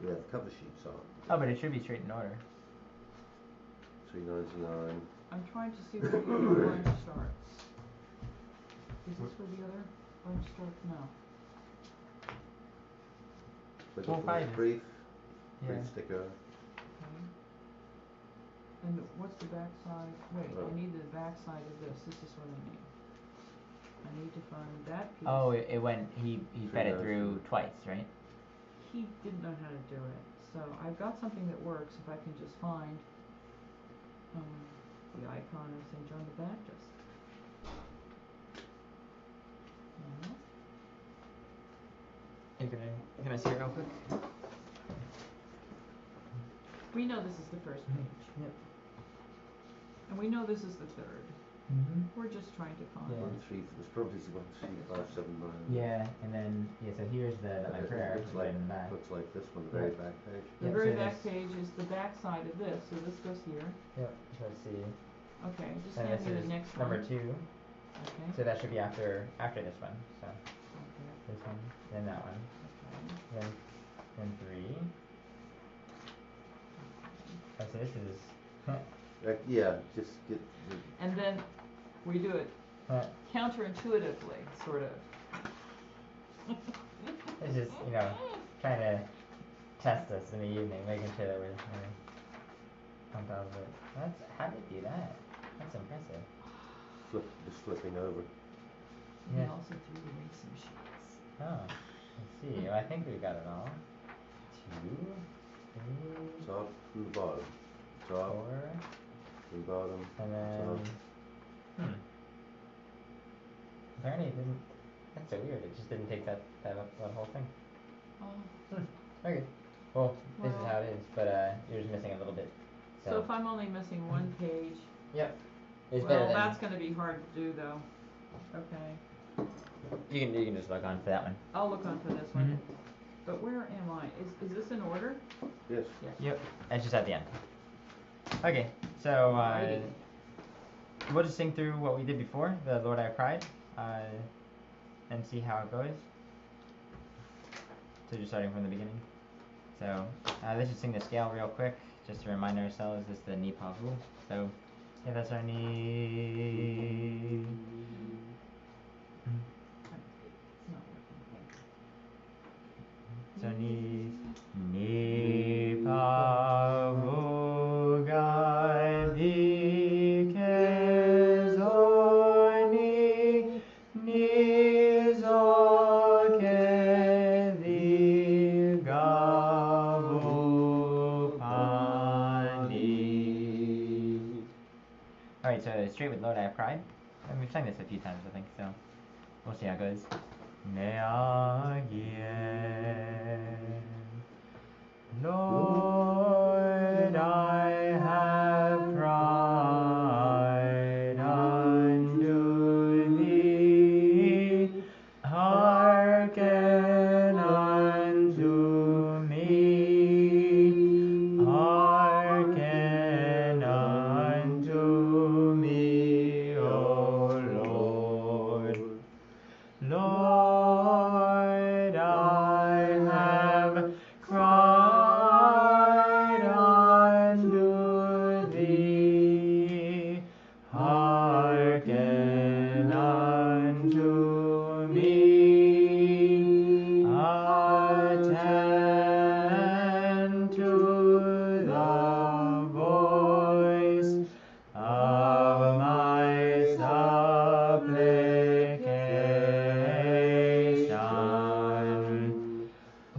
Yeah, the cover sheet's on. Oh, but it should be straight in order. 399. I'm trying to see where the other bunch starts. Is this where the other bunch starts? No. Well, Brief, brief yeah. sticker. Okay. And what's the back side? Wait, I need the back side of this. This is what I need. I need to find that piece. Oh, it went. He fed it through twice, right? He didn't know how to do it. So I've got something that works if I can just find the icon of St. John the Baptist. No. Can I see it real quick? We know this is the first page. Yep. And we know this is the third. We're just trying to find. Yeah. It's probably 13579. Yeah, and then so here's the my prayer. Looks like this one, the very back page. The very back page is the back side of this, so this goes here. Yep. So let's see. Okay, just hand me the next one. Number 2. Okay. So that should be after this one. So this one, then that one, then 3. Oh, so this is. Yeah, just get. And then we do it counterintuitively, sort of. It's just trying to test us in the evening, making sure that we're on top of it. How did you do that? That's impressive. Just flipping over. And he also threw away some sheets. Oh, let's see. Well, I think we've got it all. 2, 3. Top and the bottom. Top. 4. And bottom. And then. Top. Apparently it didn't. That's so weird. It just didn't take that whole thing. Oh. Okay. Well, this is how it is, but you're just missing a little bit. So if I'm only missing one page. Yep. It's better than that's going to be hard to do, though. Okay. You can just look on for that one. I'll look on for this one. But where am I? Is this in order? Yes. Yep. It's just at the end. Okay. So we'll just sing through what we did before, the Lord I Cried, and see how it goes. So just starting from the beginning. So let's just sing the scale real quick, just to remind ourselves this is the ni pa vu. So yeah, that's our ni. So ni pa vu ga di ke zo ni zo ke di ga vu pa ni. Alright, so straight with Lord I Have Cried. And we've sang this a few times, I think, so we'll see how it goes. Ne Lord, I have cried unto thee, hearken unto me, hearken unto me, O Lord. Lord, I have cried unto thee, hearken unto me, attend to the voice of my supplication.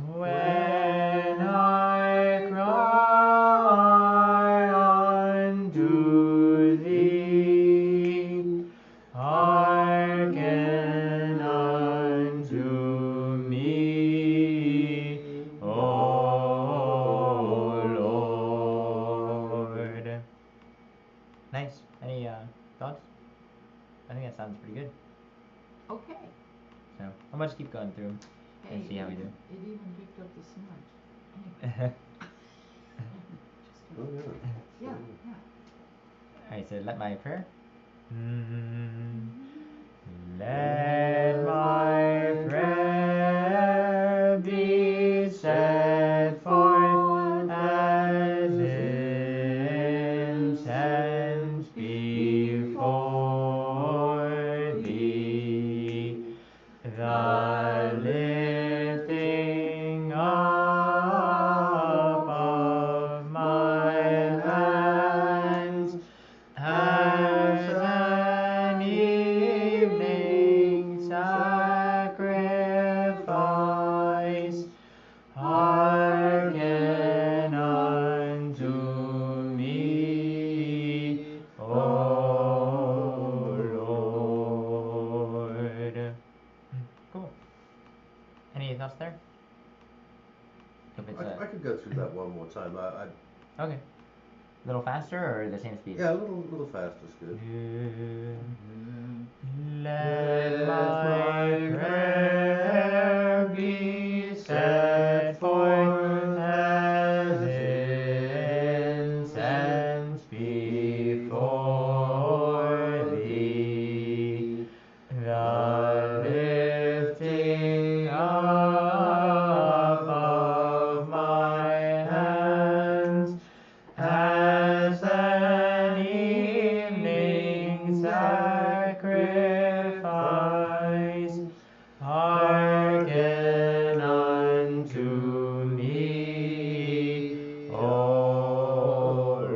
When I cry unto thee, hearken unto me, O Lord. Nice. Any thoughts? I think that sounds pretty good. Okay. So I'll just keep going through and see how we do. It even picked up the smudge. Oh, Yeah. Alright, so let my prayer. Let my prayer be set for Hearken unto me, O Lord. Cool. Any thoughts there? If it's I could go through that one more time. okay. A little faster or the same speed? Yeah, a little faster is good. Let my prayer be set forth as incense before thee, the lifting up of my hands as an evening sacrifice. Hearken unto me, O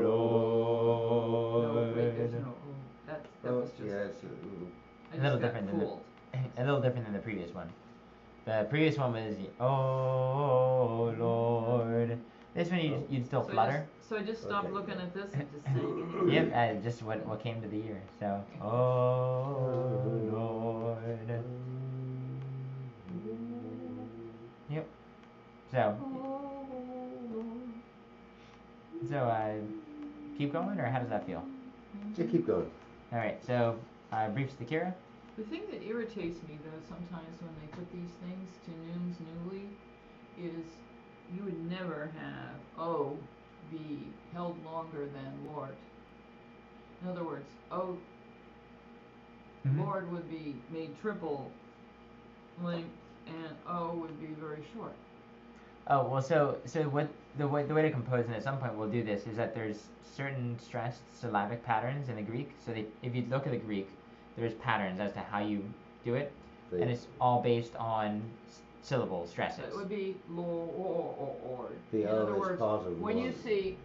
Lord. No, wait, there's no O. That was just. Yeah, it's I A little just got different than fooled. a little different than the previous one. The previous one was Oh Lord. This one you'd still flutter. So I just stopped Okay, looking yeah. at this and just sang. Yep, just what came to the ear. So Oh Lord. Yep. So keep going, or how does that feel? Yeah, keep going. All right. So brief Stakira. The thing that irritates me though sometimes when they put these things to nouns newly is you would never have O be held longer than Lord. In other words, O Lord would be made triple length and O would be very short. Oh well, so what the way to compose, and at some point we'll do this, is that there's certain stressed syllabic patterns in the Greek. So if you look at the Greek, there's patterns as to how you do it, and it's all based on syllable stresses. So it would be Lord. The In O other is words, part of when one. you see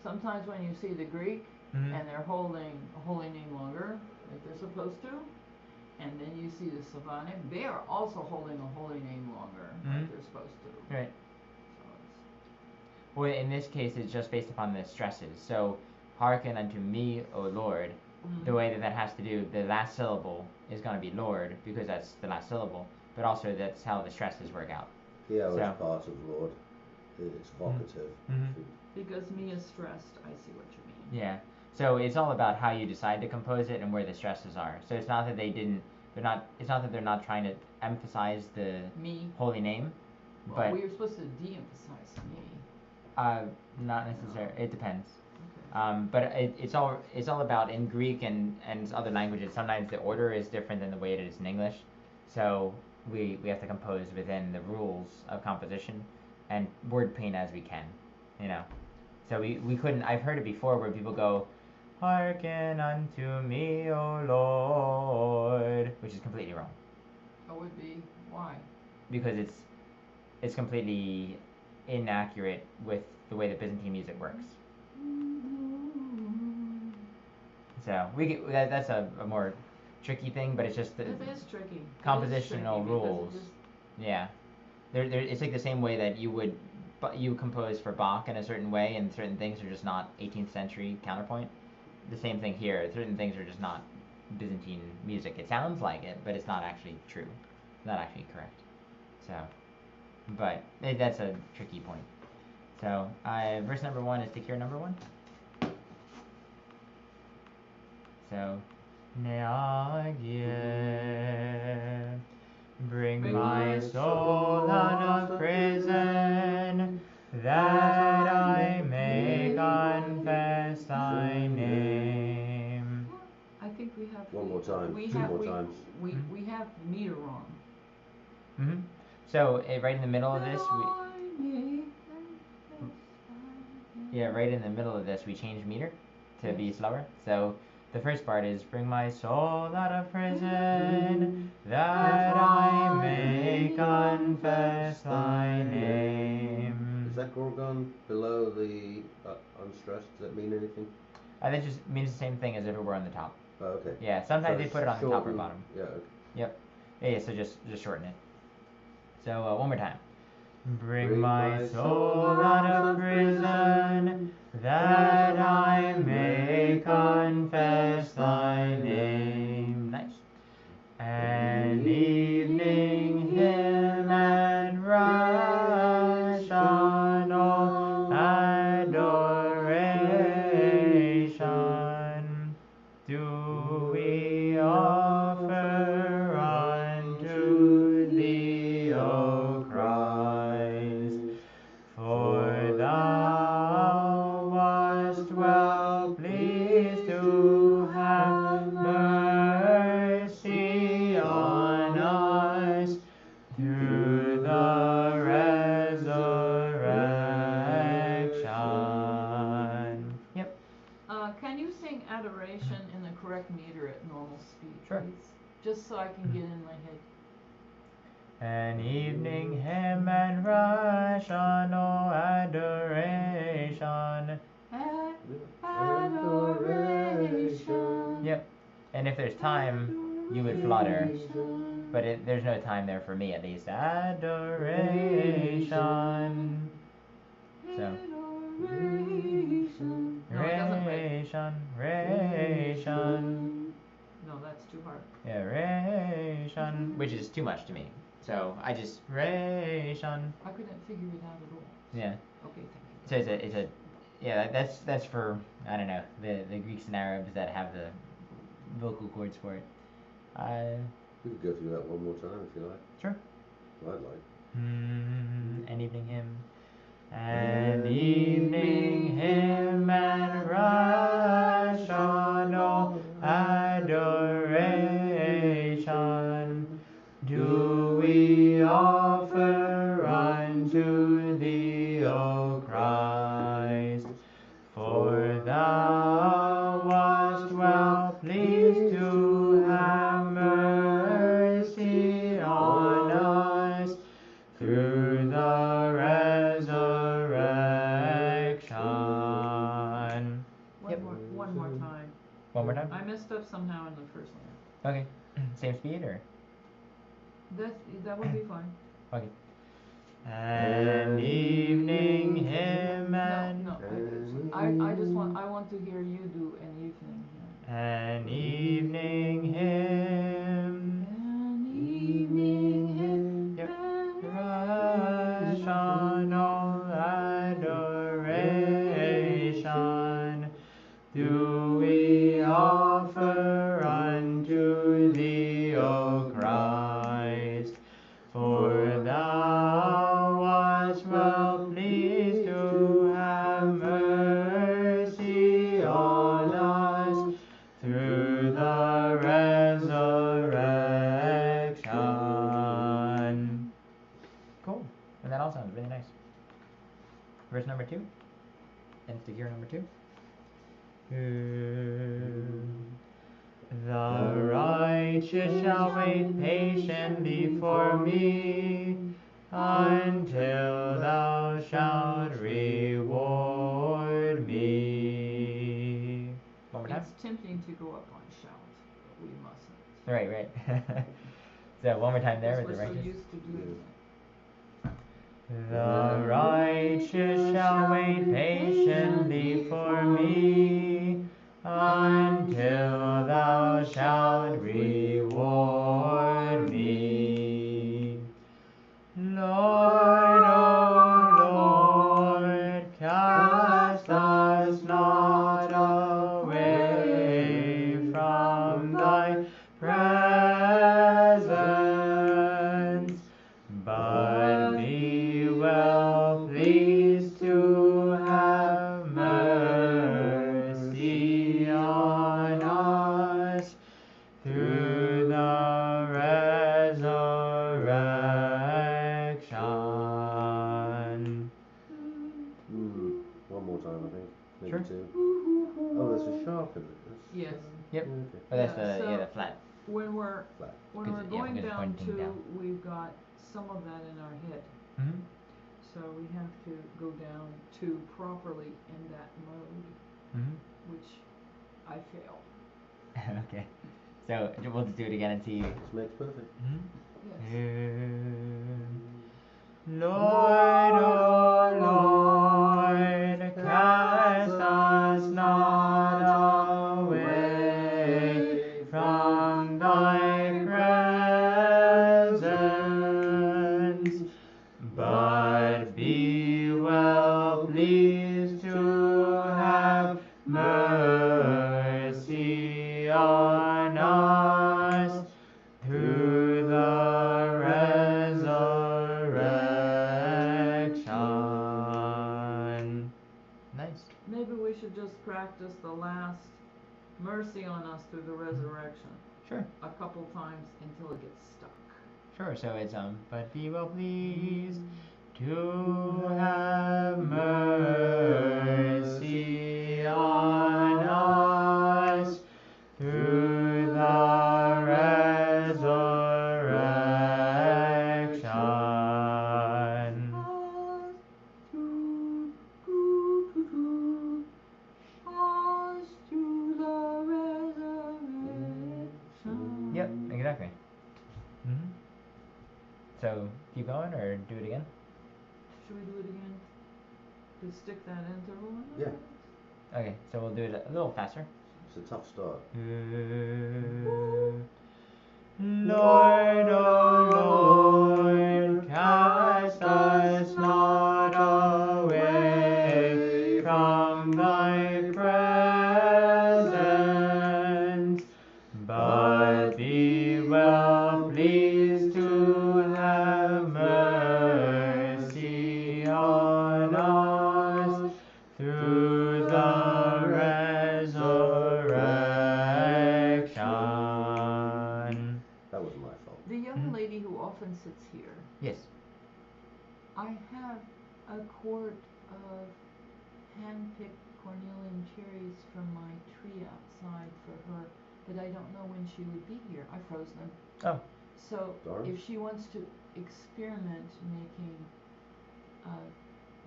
sometimes when you see the Greek and they're holding a holy name longer, like they're supposed to, and then you see the Slavonic, they are also holding a holy name longer, like they're supposed to. Right. So Well, in this case, it's just based upon the stresses. So, hearken unto me, O Lord. The way that has to do, the last syllable is going to be Lord, because that's the last syllable, but also that's how the stresses work out. The O is part of Lord. It's vocative. because me is stressed, I see what you mean. Yeah. So it's all about how you decide to compose it and where the stresses are. So it's not that it's not that they're not trying to emphasize the holy name, but we were supposed to de-emphasize me. Not necessarily. It depends. Okay. But it's all about, in Greek and other languages, sometimes the order is different than the way it is in English. So we have to compose within the rules of composition and word paint as we can, you know. So we couldn't. I've heard it before where people go, hearken unto me, O Lord, which is completely wrong. It would be. Why? Because it's completely inaccurate with the way that Byzantine music works. So that's a more tricky thing, but it's just It is tricky. Compositional rules. Yeah, it's like the same way that you compose for Bach in a certain way, and certain things are just not 18th century counterpoint. The same thing here. Certain things are just not Byzantine music. It sounds like it, but it's not actually true. Not actually correct. So, but that's a tricky point. So, verse number 1 is Tekir number 1. So, Neagie, bring my soul out of prison, that I may confess thy name. I think we have. One more time. Two more times. We have meter wrong. So, right in the middle of this, right in the middle of this, we change meter to be slower. So, the first part is, bring my soul out of prison, that I may confess thy name. Is that Gorgon below the unstressed? Does that mean anything? That just means the same thing as if it were on the top. Oh, okay. Yeah, sometimes they put it on the top or shorten- bottom. Yeah, okay. Yep. Yeah, so just shorten it. So one more time. Bring my soul out of prison, that I may confess thy name. Nice. An evening hymn and rational adoration do we offer unto thee, O Christ. For thou wast well pleased to have mercy on us through the resurrection. Yep. Can you sing adoration in the correct meter at normal speed, Sure. please? Just so I can get in my head. An evening hymn and rational adoration. Adoration. Yep. And if there's time, you would flutter. But there's no time there for me, at least. Adoration. So. Adoration. No, it doesn't break. Ration. No, that's too hard. Yeah, ration. Which is too much to me. So I just ration. I couldn't figure it out at all. Yeah. Okay, thank you. So it's a yeah, that's for, I don't know, the Greeks and Arabs that have the vocal cords for it. We could go through that one more time if you like. Sure. I'd like. An evening hymn. An evening hymn and rational adoration do we offer unto thee, O Christ. For thou wast well pleased to have mercy on us through the resurrection. One more time. One more time? I messed up somehow in the first one. Okay. Same speed or? That would be fine. Okay. An evening hymn and... No, I want to hear you do an evening hymn. An evening hymn. An evening hymn. Yep. Rational adoration do we offer unto thee, O Christ. For thou wast well pleased to have mercy on us through the resurrection. Cool. And that all sounds really nice. Verse number 2. And figure number 2. The righteous shall wait patiently for me until thou shalt reward me. One more time. It's tempting to go up on shout, but we mustn't. Right. So one more time there with the We're so righteous. used to doing that. The righteous shall wait patiently for me until thou shalt reward me. Lord, O Lord, cast us not away from thy presence, but be well pleased to have mercy on us through the resurrection. One more time, I think. Maybe Sure. 2. Oh, there's a sharp in it. Yes. Yep. Okay. But that's Yeah, so- the flat. When we're Flat. when Because- we're yeah, going because down pointing to, down. we've got some of that in our head. Mm-hmm. So we have to go down to properly in that mode, Mm-hmm. which I fail. Okay. So we'll just do it again and see. This makes perfect. Lord, oh Lord, cast us not away from thy presence, but be well pleased to have mercy on us through the resurrection. Nice. Maybe we should just practice the last mercy on us through the resurrection Sure. a couple times until it gets stuck. Sure, so it's but be well pleased to have mercy on us through the resurrection. Yep, exactly. So keep going or do it again? Should we do it again? To stick that interval in Yeah. there? Okay, so we'll do it a little faster. It's a tough start. Lord, oh Lord, cast us not away from thy presence, but be well pleased to have mercy on us through the resurrection. That was my fault. The young lady who often sits here, Yes. I have a quart of hand-picked cornelian cherries from my tree outside for her, but I don't know when she would be here. I froze them. Oh. So Darn. if she wants to experiment making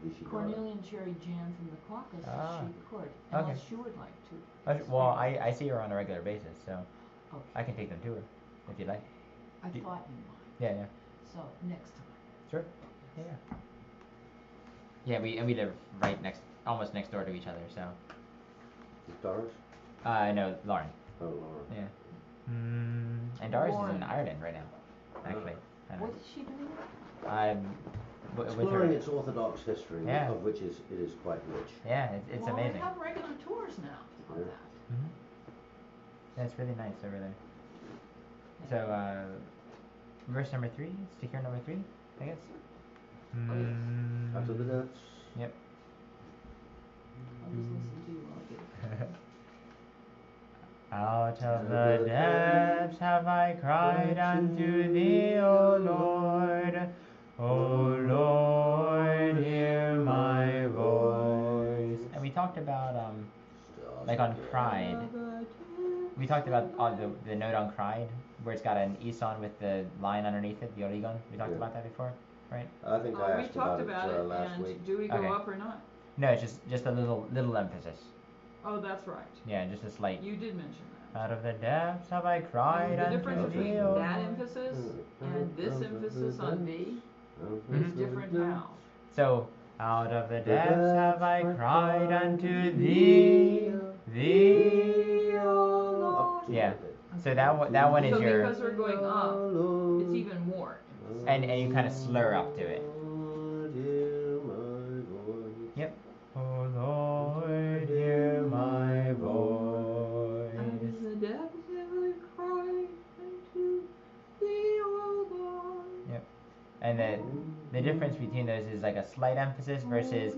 Vishi cornelian cherry jam from the Caucasus, Ah. she could, Okay. unless she would like to. Well, experiment. I see her on a regular basis, so Okay. I can take them to her if you'd like. I thought you might. Yeah. So next time. Sure. Yeah. Yeah, we live right almost next door to each other, so. Is Doris? No, Lauren. Oh, Laura. Yeah. And Doris is Lauren. in Ireland right now, actually. I know. What is she doing? With Exploring her. its Orthodox history, Yeah. of which it is quite rich. Yeah, it's Well, amazing. they have regular tours now on Yeah. that. Yeah, it's really nice over there. So, verse number 3, stick here number 3, I guess. Out of the depths. Yep. I'll just listen to you while I do it. Out of the depths have I cried unto thee, O Lord. O Lord, hear my voice. And we talked about like on pride. We talked about the note on pride, where it's got an ison with the line underneath it, the origon. We talked about that before, right? I think I We asked talked about about it it, last and week. do we go Okay. up or not? No, it's just a little emphasis. Oh, that's right. Yeah, just a slight. You did mention that. Out of the depths have I cried And the unto difference thee, between O that Lord. emphasis and this emphasis on thee Mhm. is different how? So, out of the depths have I cried unto thee, thee, O Lord. Yeah. So that one is So your, because we're going up, it's even more. and you kind of slur up to it. Lord, hear my voice. Yep. O Lord, hear my voice. Out of the depths have I cried unto thee, O Lord. Yep. And the difference between those is like a slight emphasis versus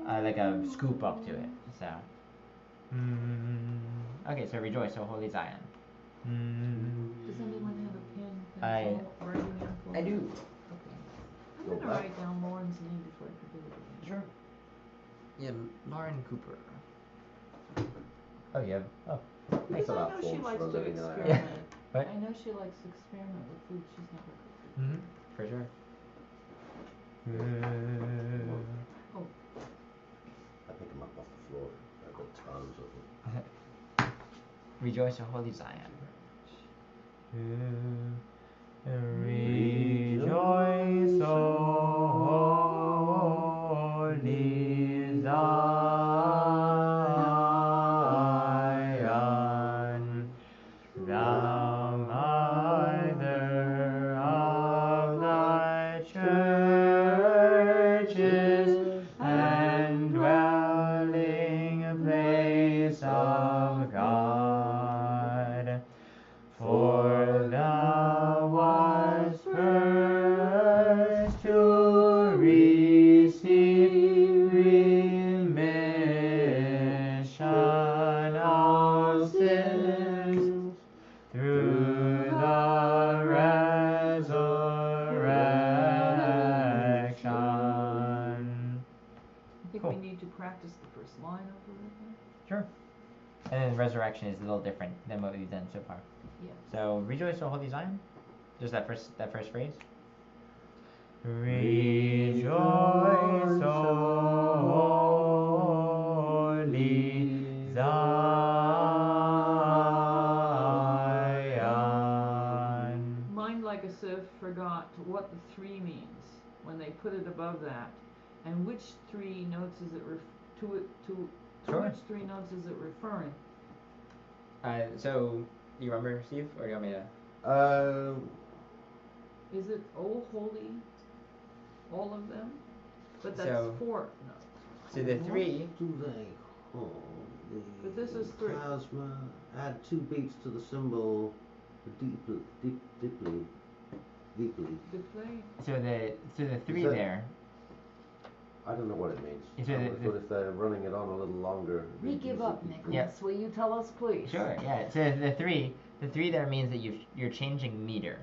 like a scoop up to it. So. Okay, so rejoice, O holy Zion. Does anyone have a pen, pencil, writing implement? I do. Okay. I'm Go gonna back. write down Lauren's name before I forget it again. Sure. Yeah, Lauren Cooper. Oh, yeah. Oh. Because I Fill out know she forms likes for a to living, I experiment. What? I know she likes to experiment with food she's never cooked. For sure. Oh, I pick them up off the floor. I've got tons of them. Rejoice, O holy Zion. Rejoice, O holy Zion, thou mother of the churches and dwelling place of God. For thou wast first to receive remission of sins through the resurrection. I think Cool. we need to practice the first line over again. Sure. And then resurrection is a little different than what we've done so far. Yeah. So rejoice, O holy Zion. Just that first phrase. Rejoice, O holy Zion. Mind like a sieve forgot what the 3 means when they put it above that, and which 3 notes is it to Sure. which 3 notes is it referring? So you remember, Steve, or do you want me to? Is it oh holy, all of them? But that's So- 4 notes. So the 3. What do they call the But this is 3. plasma? Add 2 beats to the symbol deeply. The play. So the 3 that- there. I don't know what it means. Is it But if they're running it on a little longer. We give up, Nicholas. Yeah. Will you tell us, please? Sure, yeah. So the 3 there means that you're changing meter,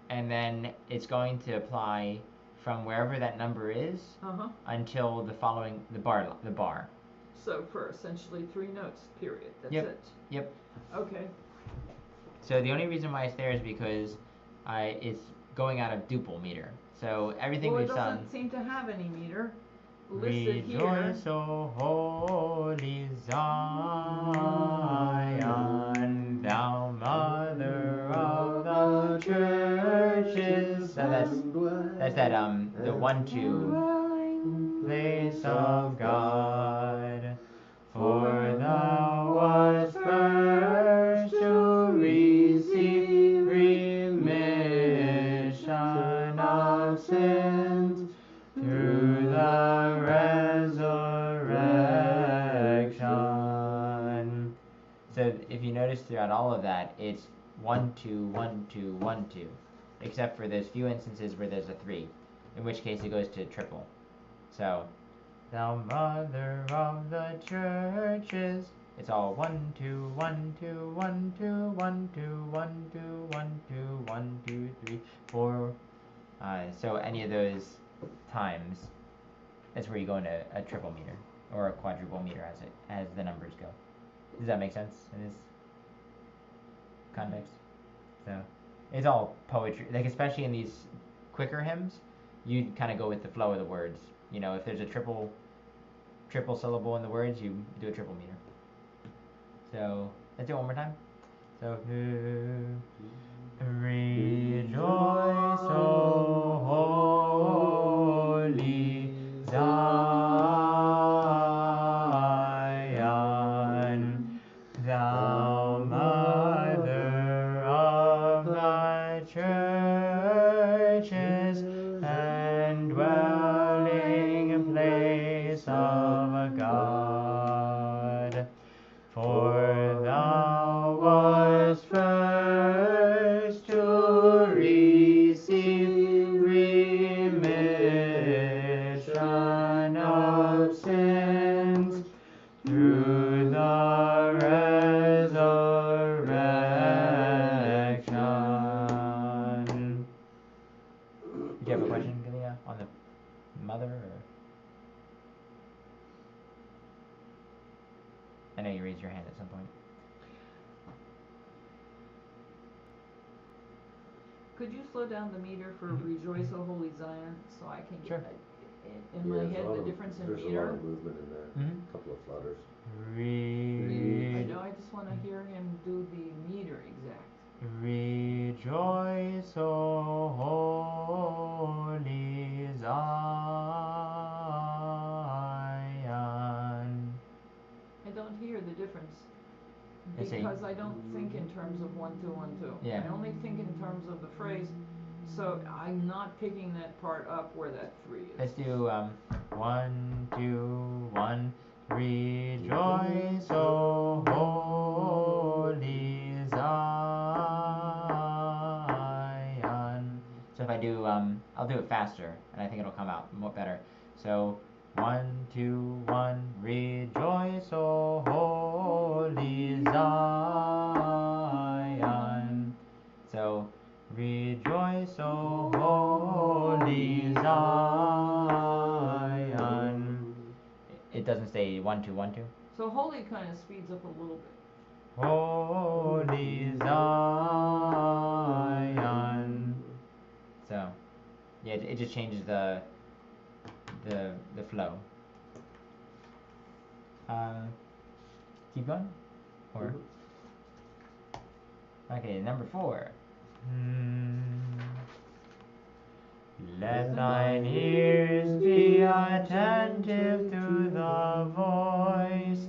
and then it's going to apply from wherever that number is Uh-huh. until the bar. So for essentially 3 notes, period. That's Yep. it. Yep. Okay. So the only reason why it's there is because it's going out of duple meter. So everything Well, it we've doesn't done. seem to have any meter listed here. Rejoice, O holy Zion, thou mother of the churches. So that's that the 1-2 place of God. For thou wast first to receive remission of sins through the resurrection. So if you notice throughout all of that, it's 1-2, 1-2, 1-2, except for those few instances where there's a 3, in which case it goes to triple. So, thou mother of the churches, it's all 1-2, 1-2, 1-2, 1-2, 1-2, 1-2, 1-2, 3, 4. So any of those times, that's where you go into a triple meter or a quadruple meter as the numbers go. Does that make sense in this context? So it's all poetry, like especially in these quicker hymns, you'd kind of go with the flow of the words. You know, if there's a triple syllable in the words, you do a triple meter. So let's do it one more time. So rejoice, O holy Zion, thou mother of the churches and dwelling place of God. For thou wast first to receive remission of sins through the resurrection. Do you have a question, Galia, on the mother? Or? I know you raised your hand at some point. Could you slow down the meter for Rejoice, O Holy Zion, so I can Sure. get in my head the difference in there's meter? a lot of movement in there. Mhm. A couple of flutters. I know, I just want to hear him do the meter exact. Rejoice, O holy Zion. I don't hear the difference Let's see. because I don't think in terms of 1 2 1 2. Yeah. I only think in terms of the phrase, so I'm not picking that part up where that 3 is. Let's do 1 2 1. Rejoice, O holy Zion. So if I do I'll do it faster, and I think it'll come out more better. So 1 2 1. Rejoice, O holy Zion. So rejoice, O holy Zion. It doesn't say 1 2 1 2. So holy kind of speeds up a little bit. Holy Zion. So yeah, it just changes the flow. Keep going, or okay, number 4. Let thine ears be attentive to the voice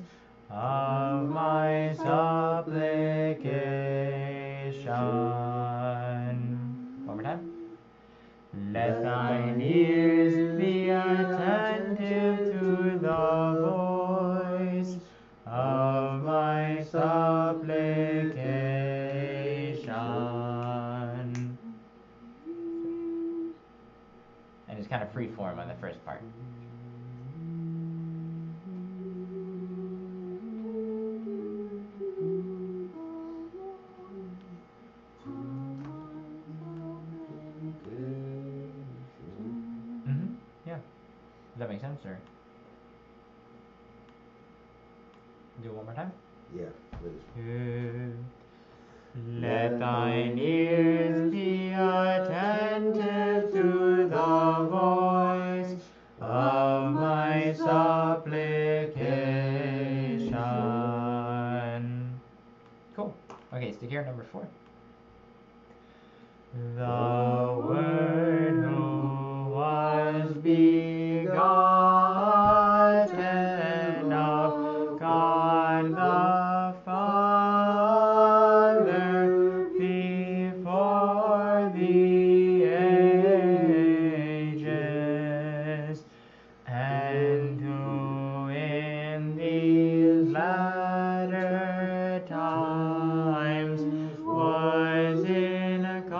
of my supplication. One more time. Let thine ears be attentive to the voice of my supplication. And it's kind of free form on the first part. Yeah. Does that make sense, or do it one more time? Yeah, please. Let thine ears be attentive to the voice of my supplication. Cool. Okay, stick here, number 4. The Word who was begotten of God the Father before the ages, and who in these latter times was incarnate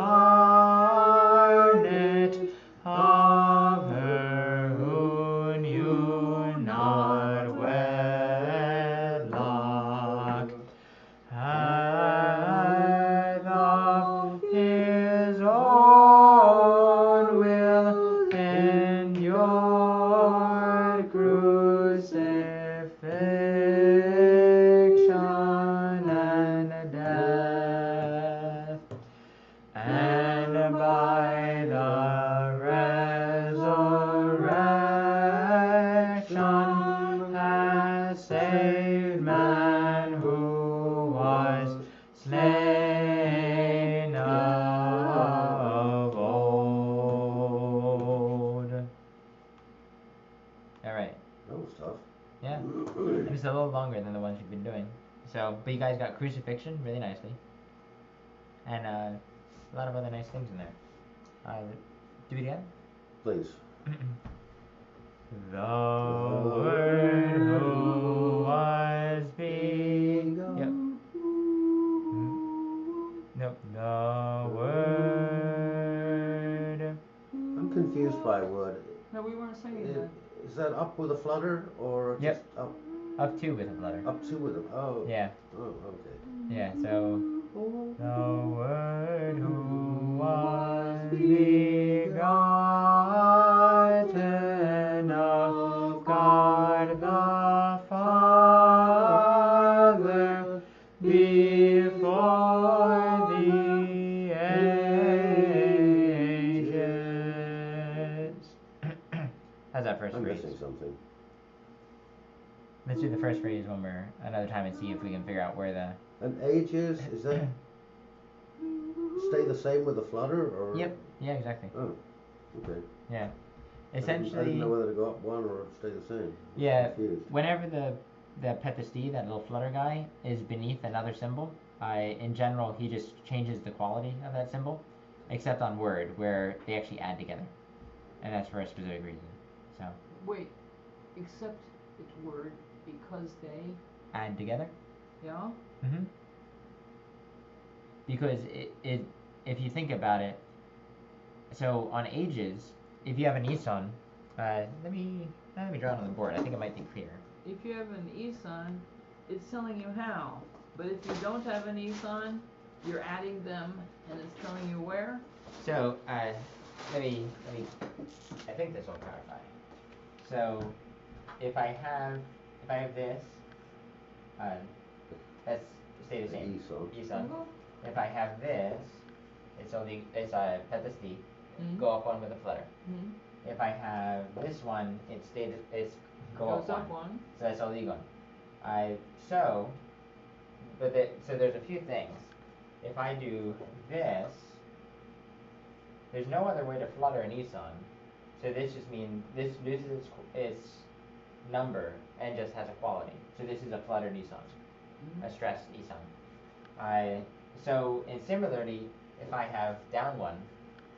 of her who knew not wedlock, hath of his own will endured crucifixion and death, and by the resurrection has saved man who was slain of old. Alright. That was tough. Yeah. It was a little longer than the ones we've been doing. So, but you guys got crucifixion really nicely. And a lot of other nice things in there. Do it again? Please. The Word who was begotten. Nope. The Word. I'm confused by what. No, we weren't singing that. Is that up with a flutter or Yep. just up? Up 2 with a flutter. Up 2 with a. Oh. Yeah. Oh, okay. Yeah, so the Word who was begotten of God the Father before the ages. How's that first I'm phrase? missing something. Let's do the first phrase one more another time and see if we can figure out where the. And ages, is that? stay the same with the Flutter, or? Yep. Yeah, exactly. Oh, okay. Yeah. I Essentially. didn't know whether to go up one or stay the same. Yeah. Confused. Whenever the PETSD, that little Flutter guy, is beneath another symbol, in general, he just changes the quality of that symbol, except on Word, where they actually add together, and that's for a specific reason. So. Wait, except it's Word because they Add together. Yeah. Mm-hmm. Because if you think about it, so on ages, if you have an Eson, let me draw it on the board. I think it might be clearer. If you have an Eson, it's telling you how. But if you don't have an Eson, you're adding them, and it's telling you where. So let me. I think this will clarify. So if I have this, that's stay the same. Eson. If I have this, it's PETSD. Go up one with a Flutter. If I have this one, it's go Goes up one. So that's oligon. So there's a few things. If I do this, there's no other way to Flutter an Eson. So this just means this loses its number and just has a quality. So this is a fluttered Eson, a stressed Eson. And similarly, if I have down one,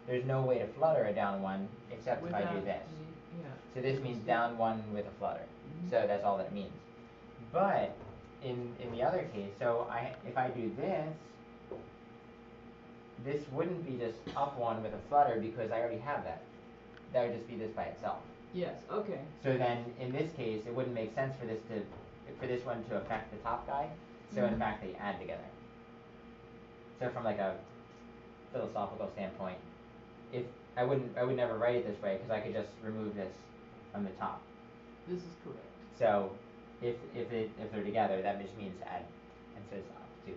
there's no way to Flutter a down one except if I do this. So this means down one with a Flutter. So that's all that means. But in the other case, if I do this wouldn't be just up one with a Flutter because I already have that. That would just be this by itself. Yes. Okay. So then, in this case, it wouldn't make sense for this one to affect the top guy. So in fact, they add together. So from like a philosophical standpoint, if I would never write it this way because I could just remove this from the top. This is correct. So if they're together, that just means add, and so it's up too.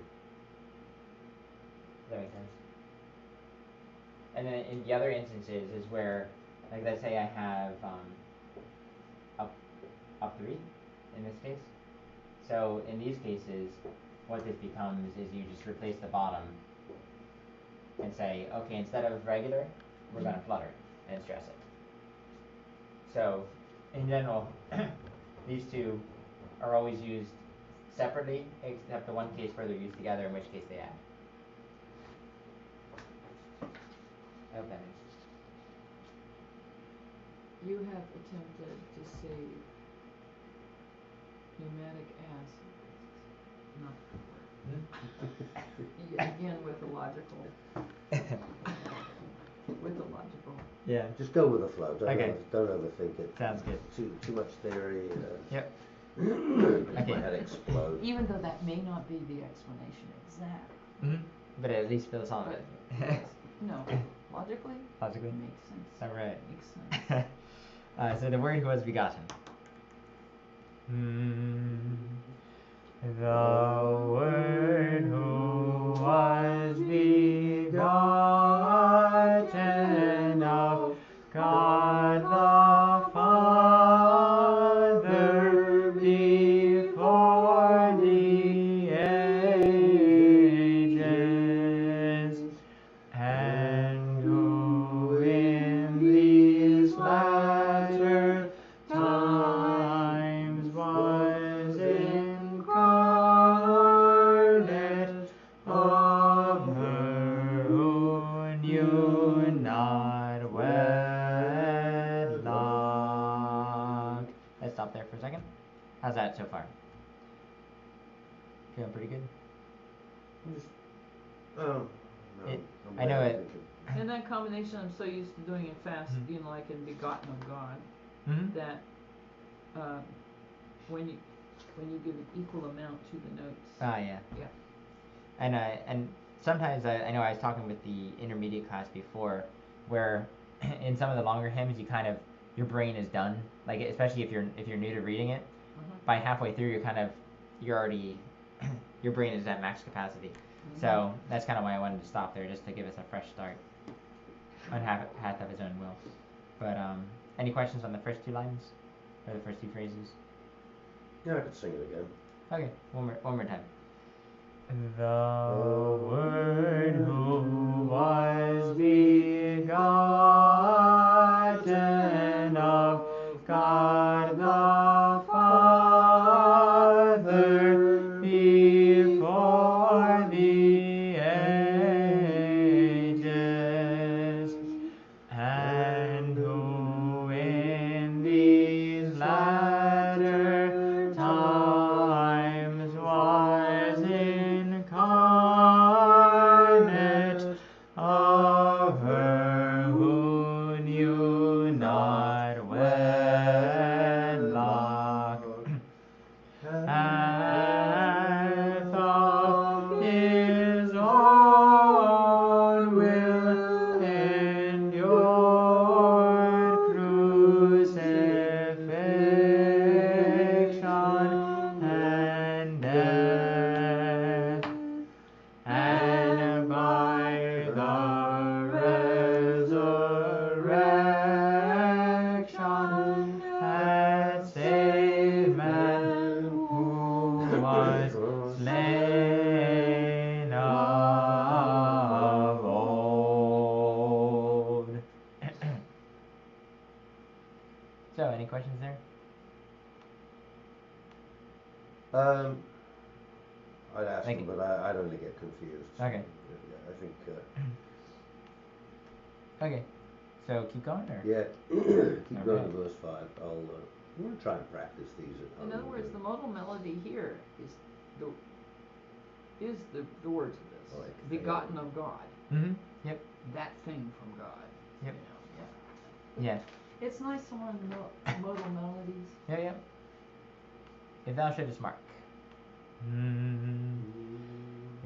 Does that make sense? And then in the other instances is where, like let's say I have up 3 in this case. So in these cases, what this becomes is you just replace the bottom and say, okay, instead of regular, we're going to Flutter and stress it. So in general, these two are always used separately, except the one case where they're used together, in which case they add. I hope that makes sense. You have attempted to save pneumatic acid. Not again with the logical. With the logical. Yeah. Just go with the flow. Okay. Don't overthink it. Sounds good. Too much theory. Yep. Okay. My head explode. Even though that may not be the explanation exact. But at least philosophically. No. Logically? Logically? Makes sense. All right. Makes sense. So the word who was begotten. The word who was begotten of God the Father before the ages, and who in these latter times was incarnate of her who knew not wedlock. Let's stop there for a second. How's that so far? Feeling pretty good? No, I know it. And that combination, I'm so used to doing it fast, like in Begotten of God, that when you give an equal amount to the notes. Yeah. Yeah. And sometimes I know I was talking with the intermediate class before, where in some of the longer hymns you kind of your brain is done, like especially if you're new to reading it. By halfway through you're already your brain is at max capacity. So that's kind of why I wanted to stop there, just to give us a fresh start on Hath of His Own Will. But any questions on the first 2 lines or the first 2 phrases? Yeah, I could sing it again. Okay, one more time. The Word who was begotten of God the Father before the ages, and who in these latter times was incarnate of her who knew not wedlock, hath of his own will endured crucifixion and death, and by the resurrection hath saved man who was slain of old. So, any questions there? I'd ask Like- them, but I'd only get confused. Okay. Yeah, I think. Okay. So keep going, or? Yeah, keep going Okay. to verse 5. I'm going to try and practice these at home. In other words, the modal melody here is the words of this. Like, Begotten of God. Mm-hmm. Yep. That thing from God. Yep. You know, yeah. Yeah. It's nice to learn modal melodies. Yeah, yeah. If thou shouldest mark.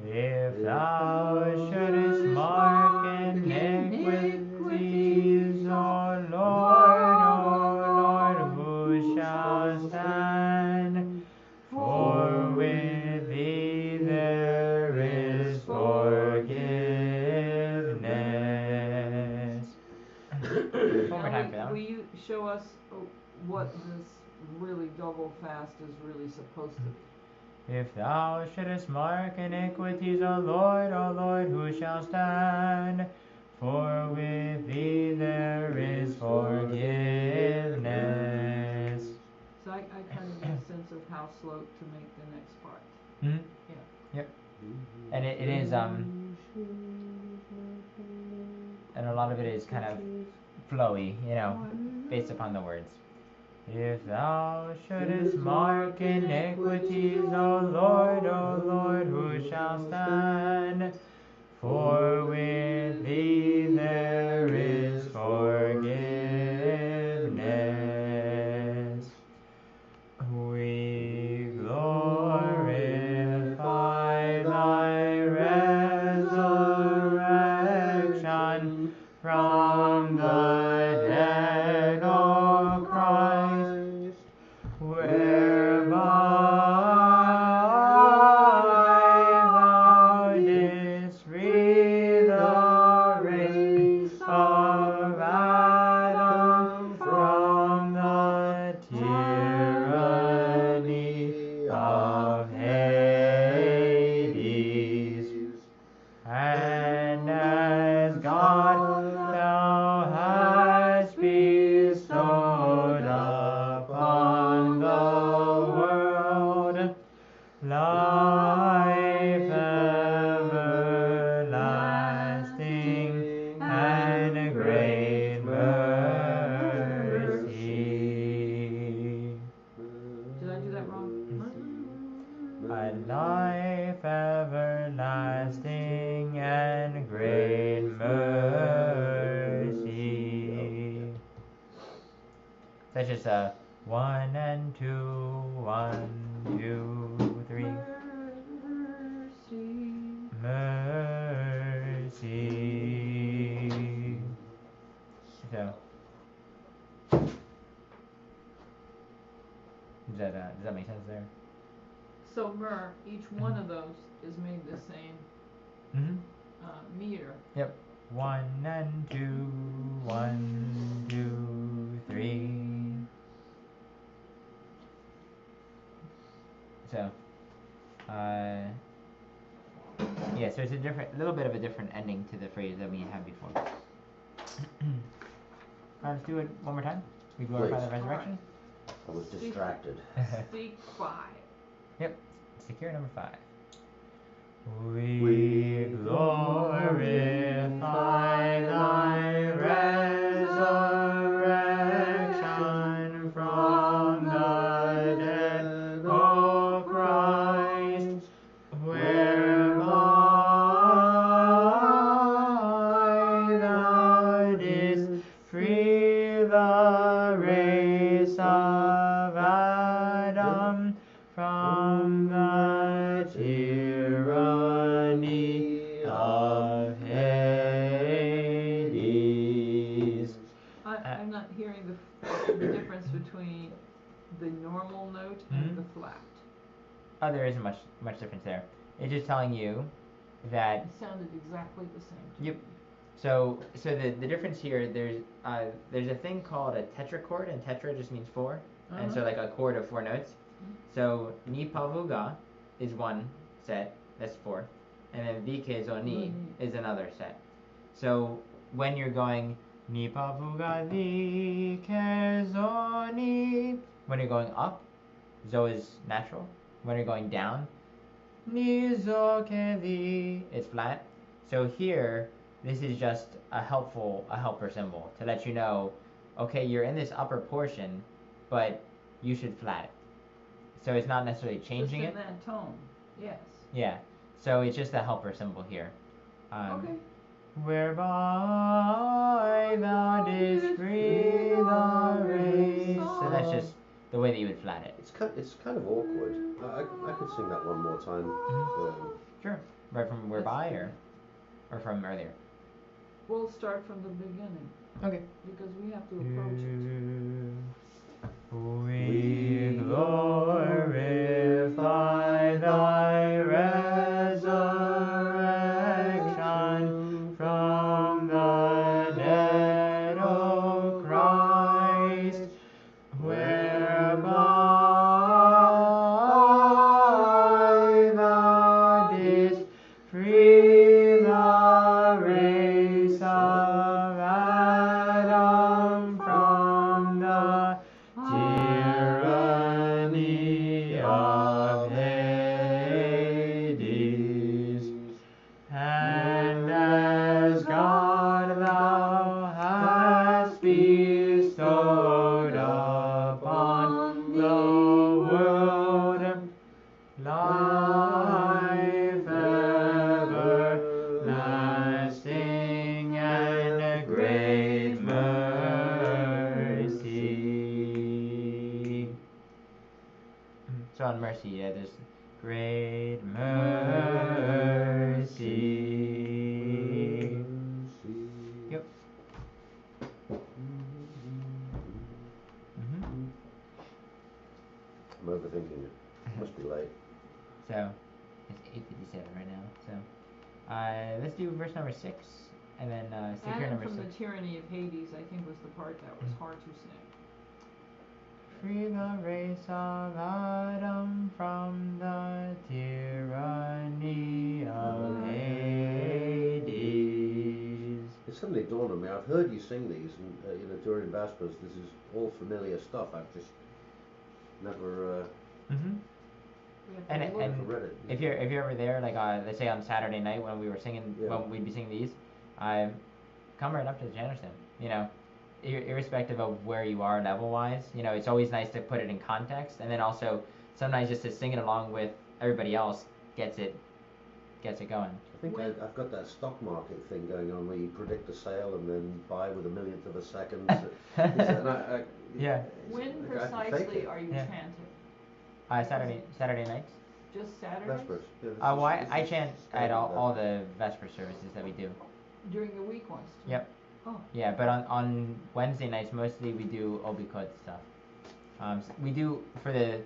If thou shouldest mark iniquities, O Lord, who shall stand? For with thee there is forgiveness. One more time for that Will one. you show us what this really double fast is really supposed to be? If thou shouldest mark iniquities, O Lord, who shall stand? For with thee there is forgiveness. So I kind of get a sense of how slow to make the next part. Hmm. Yeah. Yep. And it is and a lot of it is kind of flowy, based upon the words. If thou shouldest mark iniquities, O Lord, who shall stand? For with thee there is forgiveness. We glorify thy resurrection from the dead, O Christ, whereby thou didst free the race of Adam from the tyranny of Hades. And as God thou hast bestowed upon the world life everlasting and great mercy. Did I do that wrong? A life everlasting and great mercy. That's just 1 and 2, 1, 2, 3. Mercy. So, does that make sense there? So each one of those is made the same Mm-hmm. meter. Yep. 1 and 2, 1, 2, 3. So, Yeah, so it's a little bit of a different ending to the phrase that we had before. Let's do it one more time. We glorify the Please. resurrection. I was distracted. Seek 5. Yep. Secure number 5. We glorify thy resurrection from the dead, O Christ, whereby thou didst free the race of Adam from the tyranny of Hades. I'm not hearing the difference between the normal note and the flat. Oh, there isn't much difference there. It's just telling you that. It sounded exactly the same to Yep. me. So the difference here, there's a thing called a tetrachord, and tetra just means 4, and so like a chord of 4 notes. So ni pavuga is one set, that's 4, and then vikezoni is another set. So when you're going ni pavuga vikezoni, when you're going up, zo is natural. When you're going down, ni zokevi, it's flat. So here, this is just a helper symbol to let you know, okay, you're in this upper portion, but you should flat it. So it's not necessarily changing just in it. that tone, yes. Yeah. So it's just a helper symbol here. Okay. Whereby thou didst free the race. So that's just the way that you would flat it. It's kind of awkward. I could sing that one more time. Sure. Right from whereby or from earlier? We'll start from the beginning. Okay. Because we have to approach it. We glorify thy resurrection from the dead, O Christ, whereby thou didst free the race of Adam from the tyranny of Hades. And as God thou hast bestowed upon the world life everlasting and great mercy. So on mercy, yeah, there's great mercy. Yep. I'm overthinking it. Must be late. So it's 8:57 right now. So let's do verse number 6, and then stick here Adam number from 6. the tyranny of Hades, I think, was the part that was hard to sing. Free the race of Adam from the tyranny of Hades. It suddenly dawned on me. I've heard you sing these, and during Vespers. This is all familiar stuff. I've just never. And read it. if you're ever there, like let's say on Saturday night when we were singing, when we'd be singing these, come right up to the janitor stand. Irrespective of where you are level wise, it's always nice to put it in context, and then also sometimes just to sing it along with everybody else gets it going. I think I've got that stock market thing going on where you predict a sale and then buy with a millionth of a second. Yeah. When precisely are you chanting? Saturday nights. Just Saturdays? Vespers. I chant at all the Vesper services that we do. During the week ones too? Yep. Oh. Yeah, but on Wednesday nights mostly we do Obikot stuff. We do for the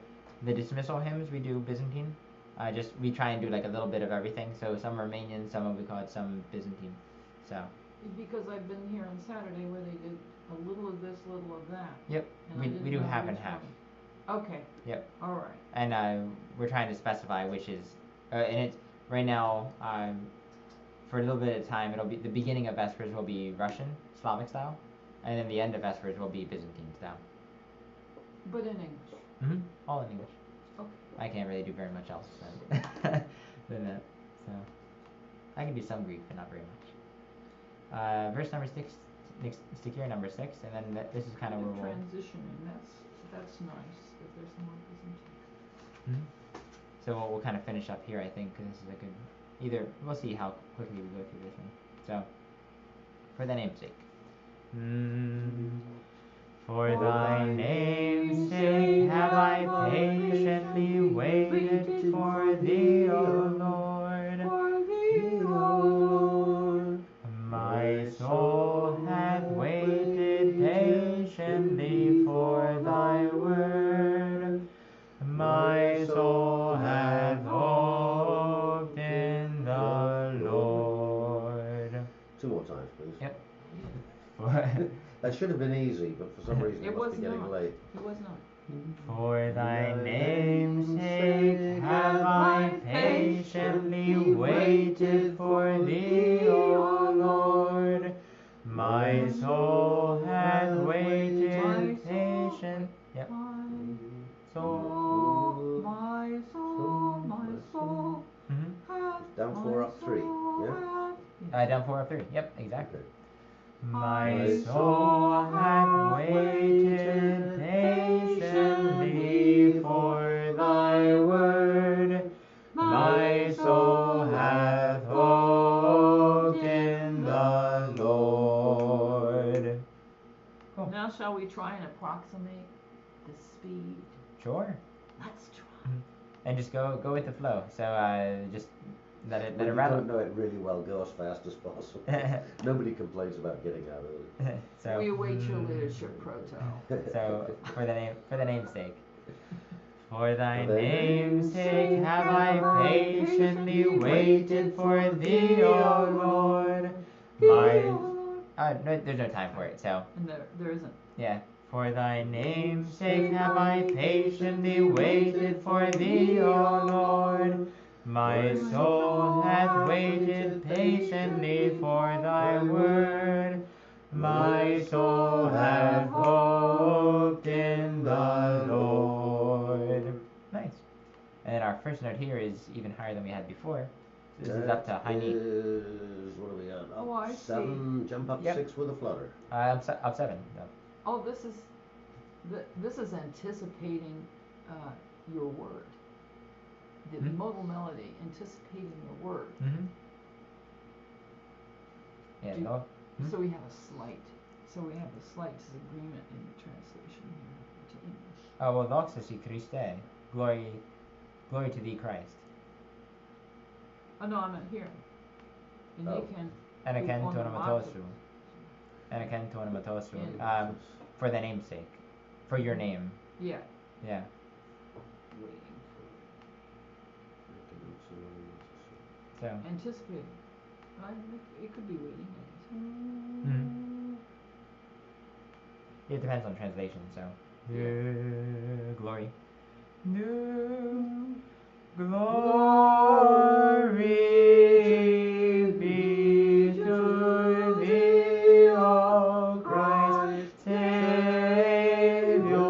dismissal hymns, we do Byzantine. We try and do like a little bit of everything. So some Romanian, some Obikot, some Byzantine. So. Because I've been here on Saturday where they did a little of this, a little of that. Yep. We do half and half. Okay. Yep. All right. And we're trying to specify which is, and right now, for a little bit of time, it'll be the beginning of Vespers will be Russian, Slavic style, and then the end of Vespers will be Byzantine style. But in English. All in English. Okay. I can't really do very much else than that. So I can do some Greek, but not very much. Verse number 6, stick here, number 6, and then this is kind of where we'll transitioning. That's nice. If there's more Byzantine. So we'll kind of finish up here, I think, because this is a good. We'll see how quickly we go through this one. So, for the namesake. For thy name's sake have I patiently waited for thee, O Lord. For thee, O Lord. My soul hath waited patiently for thy word. My soul hath hoped in the Lord. 2 more times, please. Yep. That should have been easy, but for some reason it must be getting late. It was not. For thy name's sake have I patiently waited for thee, O Lord. My soul hath waited patient. Yep. Soul. My soul. Down 4, up 3. Yeah. Down 4, up 3. Yep, exactly. Okay. My soul hath waited patiently for thy word. My soul hath hoped in the Lord. Cool. Now shall we try and approximate the speed? Sure. Let's try. And just go with the flow. So just let it When you rattle. don't know it really well, go as fast as possible. Nobody complains about getting out early. So we await your leadership, Proto. So for the namesake. For thy name's sake have I patiently waited for thee, O Lord. No, there's no time for it. So. And there isn't. Yeah. For thy name's sake have I patiently waited for thee, O Lord. My soul hath waited patiently for thy word. My soul hath hoped in the Lord. Nice. And then our first note here is even higher than we had before. So this is up to high knee. What are we on? Oh, I 7, jump up 6 with a flutter. Up 7. No. Oh, this is anticipating your word. The modal melody, anticipating your word. Yeah. So we have a slight disagreement in the translation here to English. Oh well, doxa si Christe, glory to thee, Christ. Oh no, I meant here. Anaken tonomatosu. For the name's sake, for your name. Yeah. Yeah. Waiting So. for. Anticipating. It could be waiting. It depends on translation. So. Glory. Glory be to thee, O Christ, Savior,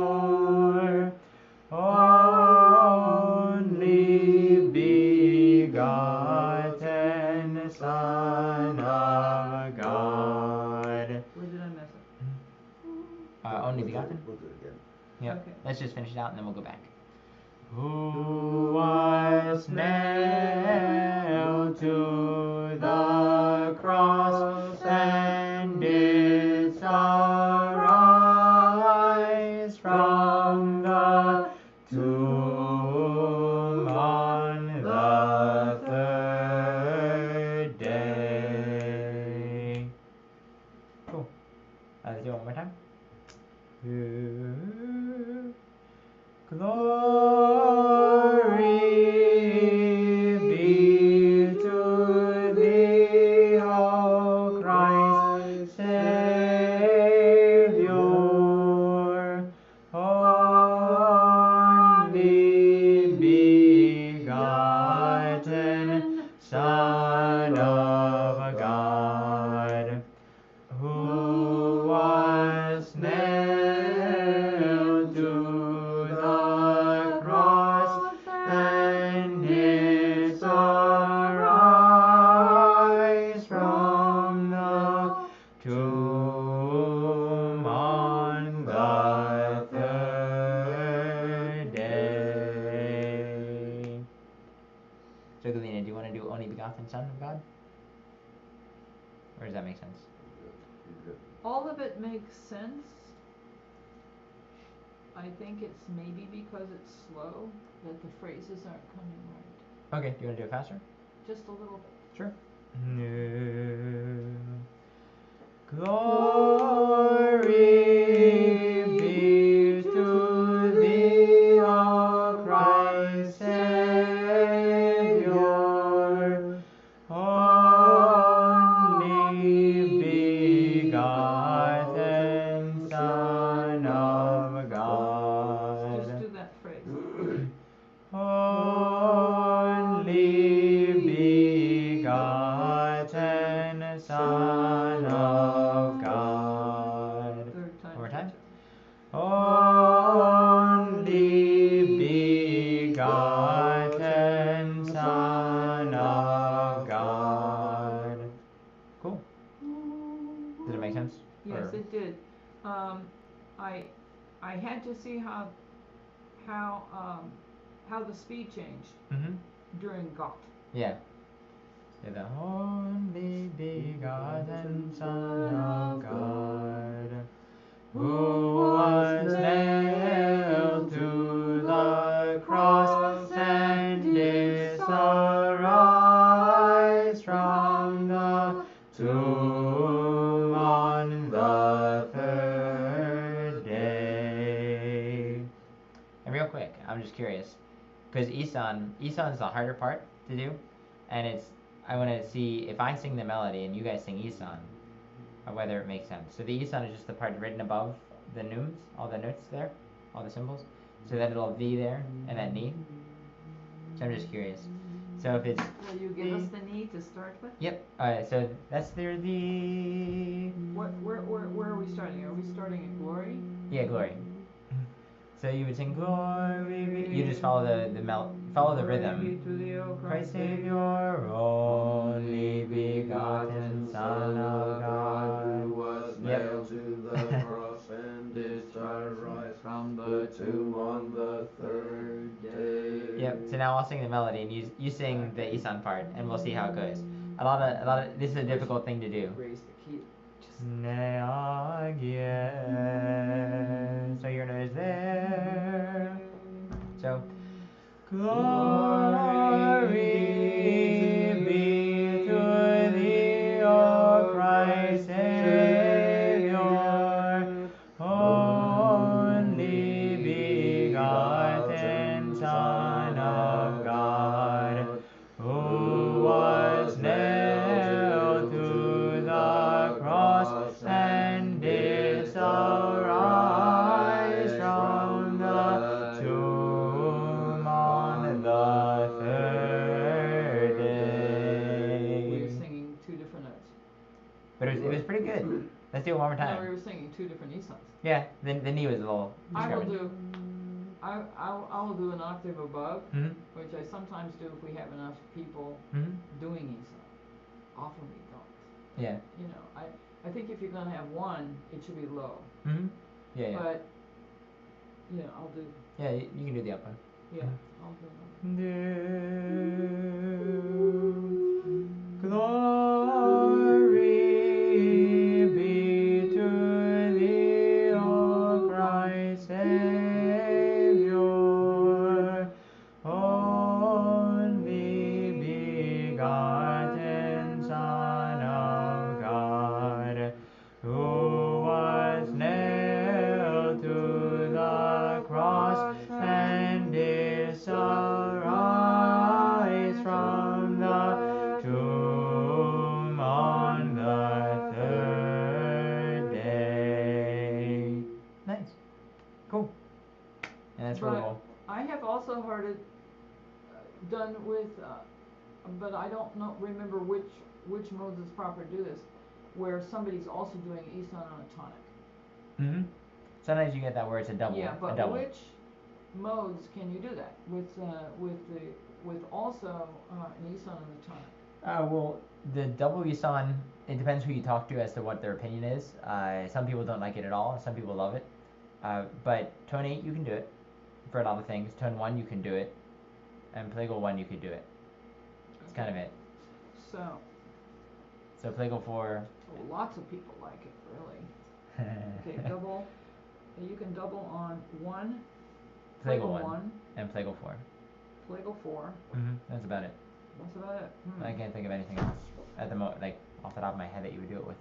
only begotten Son of God. Where did I mess up? Only begotten? We'll do it again. Yep. Okay. Let's just finish it out and then we'll go back. Who was nailed to the cross and didst arise from the tomb on the 3rd day. Cool. Let's do it one more time. Glory be to thee, O Son of God? Or does that make sense? All of it makes sense. I think it's maybe because it's slow that the phrases aren't coming right. Okay, do you want to do it faster? Just a little bit. Sure. Glory be to thee, O Christ Savior, only begotten Son of God. Just do that phrase. Only begotten Son of God. Third time. One more time. Only begotten Son of God. Cool. Did it make sense? Yes, Or- it did. I had to see how the speed changed during got. Yeah. Yeah, the only begotten Son of God, who was nailed to the cross and is arise from the tomb on the third day. And real quick, I'm just curious, because Eson's the harder part to do, and I want to see if I sing the melody and you guys sing Eson, or whether it makes sense. So the Eson is just the part written above the neumes, all the notes there, all the symbols. So that little V there and that knee. So I'm just curious. So if it's Will you give us the knee to start with? Yep. Alright, so that's the Where are we starting? Are we starting in glory? Yeah, glory. So you would sing glory. You just follow follow the rhythm. Christ Savior, only begotten Son of God, who was nailed to the cross and did rise from the tomb on the third day. Yep. So now I'll sing the melody and you sing the Eson part, and we'll see how it goes. A lot of this is a difficult thing to do. Raise the key. So your note is there. So glory be to thee, O Christ Savior, only begotten Son of God, who was nailed to the cross and did arise from the tomb on the third day. We were singing two different notes. But it was pretty good. Let's do it one more No, time. we were singing two different Esons. Yeah, the knee was a little I will discrepant. do an octave above, Mhm. which I sometimes do if we have enough people Mhm. doing Eson. Often we don't. Yeah. You know, I think if you're gonna have one, it should be low. Mhm. Yeah. But I'll do. Yeah, you can do the up one. Yeah, I'll do Glory be to thee, O Christ Savior, only begotten Son of God, who was nailed to the cross and is arise from the tomb on the third day. Nice. Cool. And that's where But we'll... I have also heard it done with, but I don't remember which modes is proper to do this, where somebody's also doing Eson on a tonic. Mm-hmm. Sometimes you get that where it's a double. Yeah, but a double. which modes can you do that with also an Eson on the tonic? Well, the double Eson, it depends who you talk to as to what their opinion is. Some people don't like it at all. Some people love it. But tone 8, you can do it for a lot of things. Tone 1, you can do it. And plagal 1, you could do it. That's kind of it. So Plagal 4. Oh, lots of people like it, really. Okay, double. You can double on 1, Plagal 1, and Plagal 4. Plagal 4. That's about it. That's about it. I can't think of anything else at the like off the top of my head that you would do it with.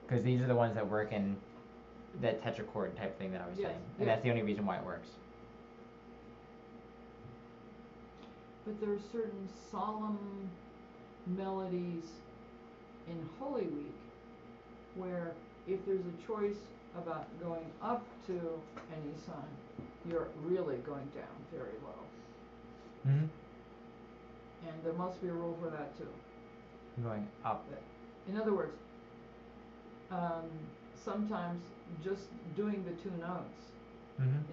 Because these are the ones that work in that tetrachord type thing that I was saying, and that's the only reason why it works. But there are certain solemn melodies in Holy Week where if there's a choice about going up to any sign, you're really going down very low. And there must be a rule for that too. Going up. In other words, sometimes just doing the 2 notes,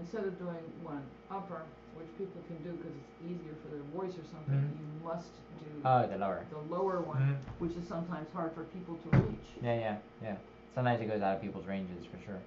instead of doing one upper, which people can do because it's easier for their voice or something, you must do the lower one, which is sometimes hard for people to reach. Yeah. Sometimes it goes out of people's ranges for sure.